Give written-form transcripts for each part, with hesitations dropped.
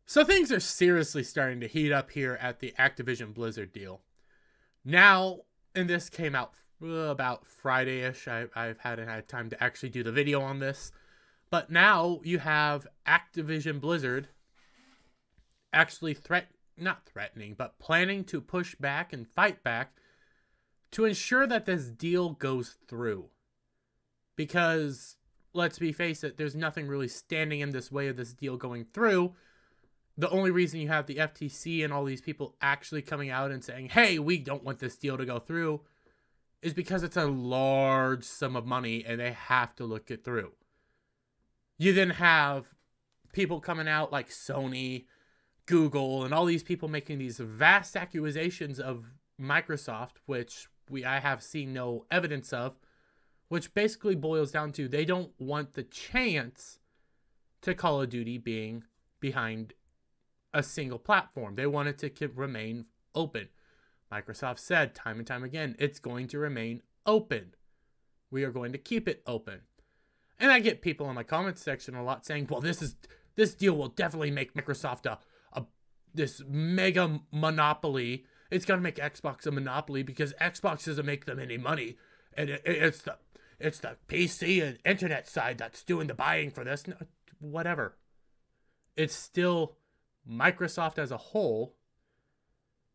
So things are seriously starting to heat up here at the Activision-Blizzard deal. Now, and this came out about Friday-ish. I've hadn't had time to actually do the video on this. But now you have Activision-Blizzard actually not threatening, but planning to push back and fight back to ensure that this deal goes through. Because, let's face it, there's nothing really standing in this way of this deal going through. The only reason you have the FTC and all these people actually coming out and saying, hey, we don't want this deal to go through, is because it's a large sum of money and they have to look it through. You then have people coming out like Sony, Google, and all these people making these vast accusations of Microsoft, which I have seen no evidence of, which basically boils down to they don't want the chance to Call of Duty being behind a single platform. They want it to remain open. Microsoft said time and time again, it's going to remain open. We are going to keep it open. And I get people in my comments section a lot saying, well, this deal will definitely make Microsoft this mega monopoly. It's going to make Xbox a monopoly because Xbox doesn't make them any money. And it's the PC and internet side that's doing the buying for this. No, whatever. It's still Microsoft as a whole.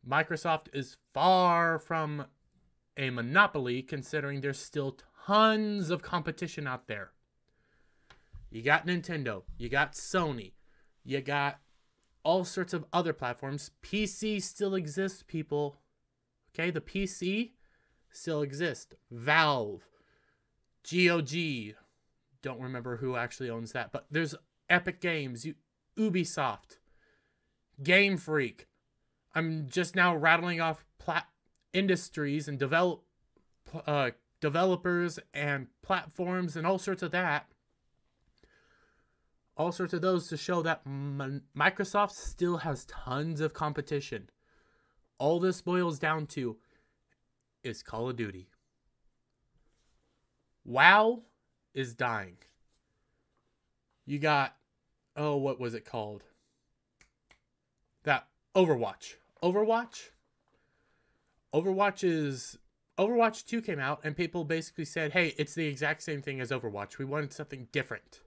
Microsoft is far from a monopoly considering there's still tons of competition out there. You got Nintendo, you got Sony, you got all sorts of other platforms. PC still exists, people. Okay, the PC still exists. Valve, GOG, don't remember who actually owns that, but there's Epic Games, Ubisoft, Game Freak. I'm just now rattling off industries and developers and platforms and all sorts of that. All sorts of those to show that Microsoft still has tons of competition. All this boils down to is Call of Duty. WoW is dying. You got, what was it called? That Overwatch. Overwatch 2 came out and people basically said, hey, it's the exact same thing as Overwatch. We wanted something different.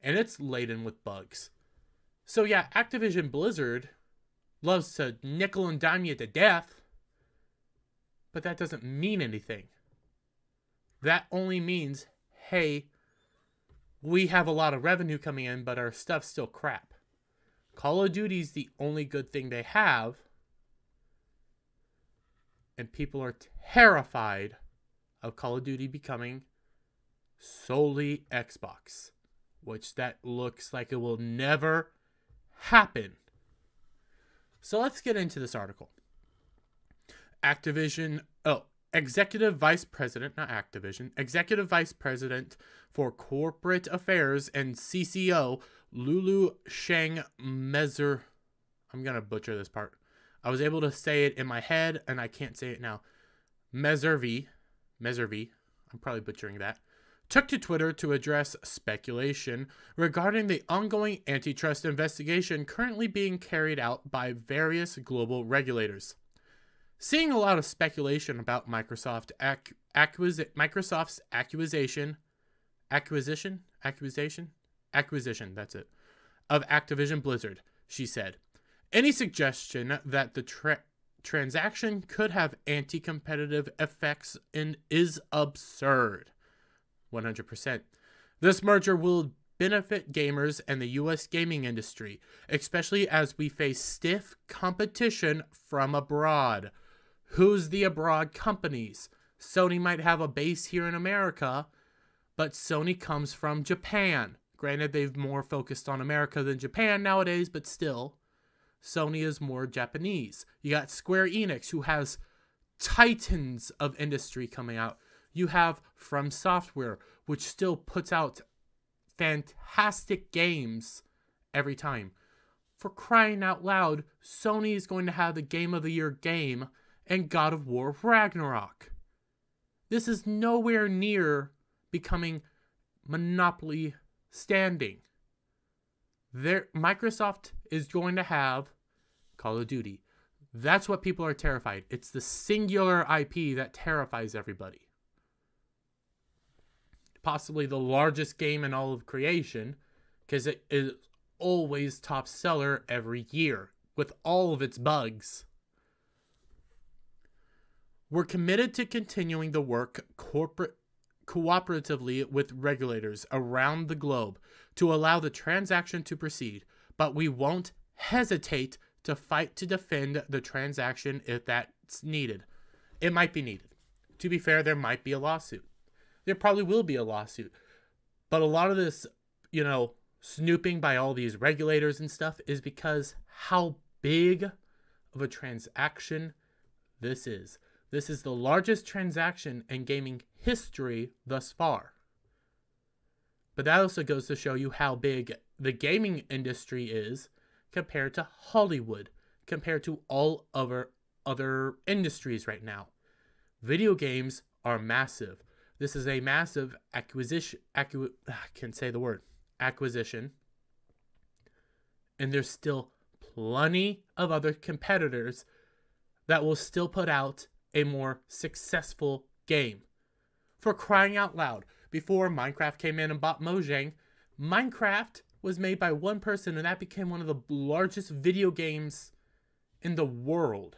And it's laden with bugs. So yeah, Activision-Blizzard loves to nickel and dime you to death. But that doesn't mean anything. That only means, hey, we have a lot of revenue coming in, but our stuff's still crap. Call of Duty's the only good thing they have. And people are terrified of Call of Duty becoming solely Xbox. Which that looks like it will never happen. So let's get into this article. Executive Vice President, not Activision, Executive Vice President for Corporate Affairs and CCO, Lulu Sheng Mezer. I'm going to butcher this part. I was able to say it in my head, and I can't say it now. Mezervi. I'm probably butchering that. Took to Twitter to address speculation regarding the ongoing antitrust investigation currently being carried out by various global regulators. Seeing a lot of speculation about Microsoft's acquisition, that's it, of Activision-Blizzard, she said. Any suggestion that the transaction could have anti-competitive effects is absurd. 100%. This merger will benefit gamers and the U.S. gaming industry, especially as we face stiff competition from abroad. Who's the abroad companies? Sony might have a base here in America, but Sony comes from Japan. Granted, they've more focused on America than Japan nowadays, but still, Sony is more Japanese. You got Square Enix, who has titans of industry coming out. You have From Software, which still puts out fantastic games every time. For crying out loud, Sony is going to have the Game of the Year game and God of War Ragnarok. This is nowhere near becoming monopoly standing. Microsoft is going to have Call of Duty. That's what people are terrified. It's the singular IP that terrifies everybody. Possibly the largest game in all of creation, because it is always top seller every year with all of its bugs. We're committed to continuing the work cooperatively with regulators around the globe to allow the transaction to proceed, but we won't hesitate to fight to defend the transaction if that's needed. It might be needed. To be fair, there might be a lawsuit. There probably will be a lawsuit. But a lot of this, snooping by all these regulators and stuff is because how big of a transaction this is. This is the largest transaction in gaming history thus far. But that also goes to show you how big the gaming industry is compared to Hollywood, compared to all other industries right now. Video games are massive. This is a massive acquisition. I can't say the word. Acquisition. And there's still plenty of other competitors that will still put out a more successful game. For crying out loud, before Minecraft came in and bought Mojang, Minecraft was made by one person and that became one of the largest video games in the world.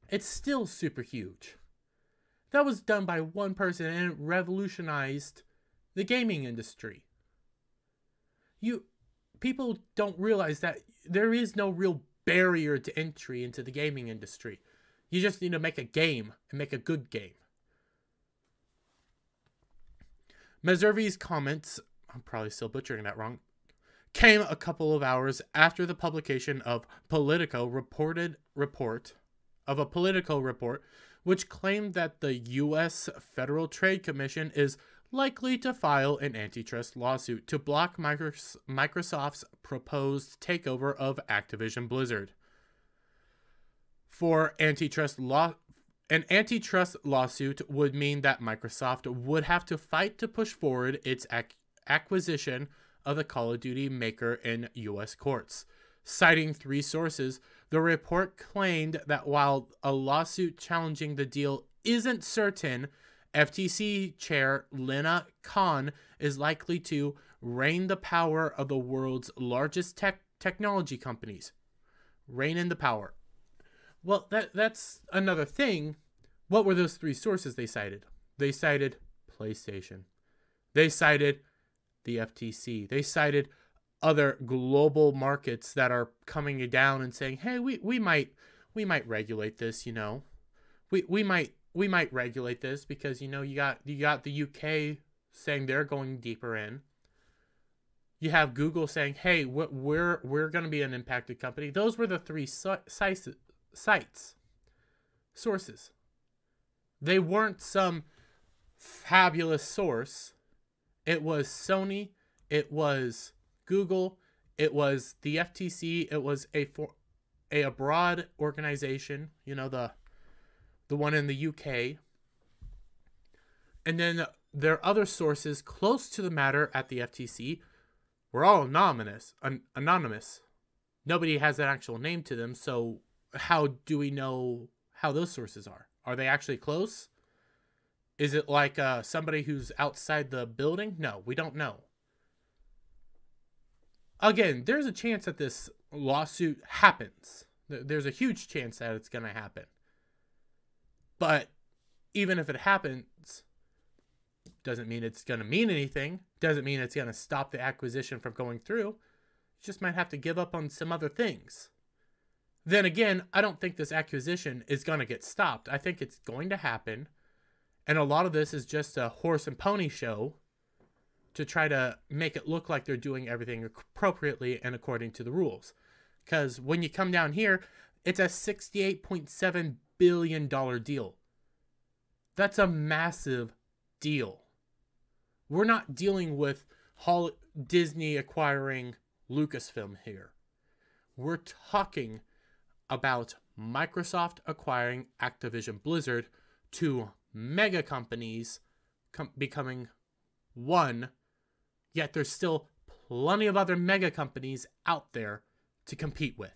It's still super huge. That was done by one person and it revolutionized the gaming industry. People don't realize that there is no real barrier to entry into the gaming industry. You just need to make a game and make a good game. Meservi's comments, I'm probably still butchering that wrong, came a couple of hours after the publication of Politico report, which claimed that the U.S. Federal Trade Commission is likely to file an antitrust lawsuit to block Microsoft's proposed takeover of Activision-Blizzard. For an antitrust lawsuit would mean that Microsoft would have to fight to push forward its acquisition of the Call of Duty maker in U.S. courts. Citing three sources, the report claimed that while a lawsuit challenging the deal isn't certain, FTC Chair Lina Khan is likely to rein the power of the world's largest technology companies. Rein in the power. Well, that's another thing. What were those three sources they cited? They cited PlayStation. They cited the FTC. They cited other global markets that are coming down and saying, "Hey, we might regulate this, We might regulate this because you got the UK saying they're going deeper in. You have Google saying, "Hey, we're going to be an impacted company." Those were the three sources. They weren't some fabulous source. It was Sony, it was Google, it was the FTC, it was a broad organization, the one in the UK. And then there are other sources close to the matter at the FTC were all anonymous. Nobody has an actual name to them, so how do we know how those sources are? Are they actually close? Is it like somebody who's outside the building? No, we don't know. Again, there's a chance that this lawsuit happens. There's a huge chance that it's going to happen. But even if it happens, doesn't mean it's going to mean anything. Doesn't mean it's going to stop the acquisition from going through. You just might have to give up on some other things. Then again, I don't think this acquisition is going to get stopped. I think it's going to happen. And a lot of this is just a horse and pony show to try to make it look like they're doing everything appropriately and according to the rules. Because when you come down here, it's a $68.7 billion deal. That's a massive deal. We're not dealing with Disney acquiring Lucasfilm here. We're talking about Microsoft acquiring Activision-Blizzard, two mega companies becoming one, yet there's still plenty of other mega companies out there to compete with.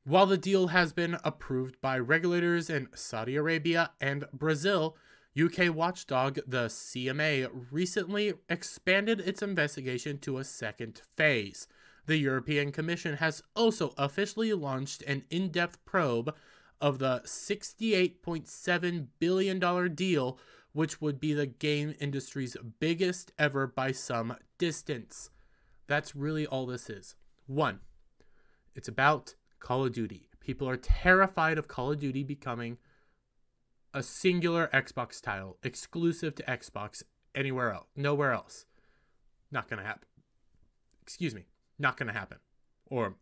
While the deal has been approved by regulators in Saudi Arabia and Brazil, UK watchdog the CMA recently expanded its investigation to a second phase. The European Commission has also officially launched an in-depth probe of the $68.7 billion deal, which would be the game industry's biggest ever by some distance. That's really all this is. 1. It's about Call of Duty. People are terrified of Call of Duty becoming a singular Xbox title, exclusive to Xbox, anywhere else, nowhere else. Not gonna happen. Excuse me, not gonna happen. Or,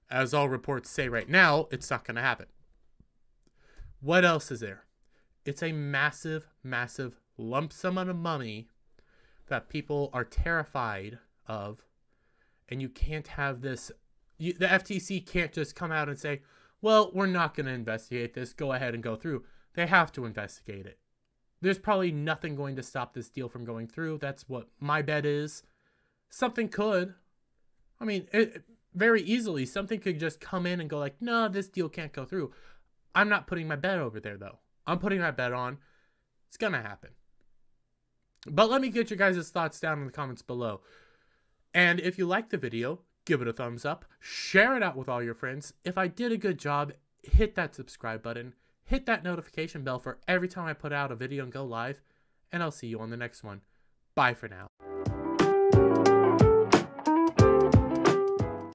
as all reports say right now, it's not gonna happen. What else is there? It's a massive, massive lump sum of money that people are terrified of, and you can't have this. The FTC can't just come out and say, well, we're not going to investigate this. Go ahead and go through. They have to investigate it. There's probably nothing going to stop this deal from going through. That's what my bet is. Something could. I mean, very easily, something could just come in and go like, no, this deal can't go through. I'm not putting my bet over there, though. I'm putting my bet on it's going to happen. But let me get your guys' thoughts down in the comments below. And if you like the video, give it a thumbs up, share it out with all your friends. If I did a good job, hit that subscribe button, hit that notification bell for every time I put out a video and go live, and I'll see you on the next one. Bye for now.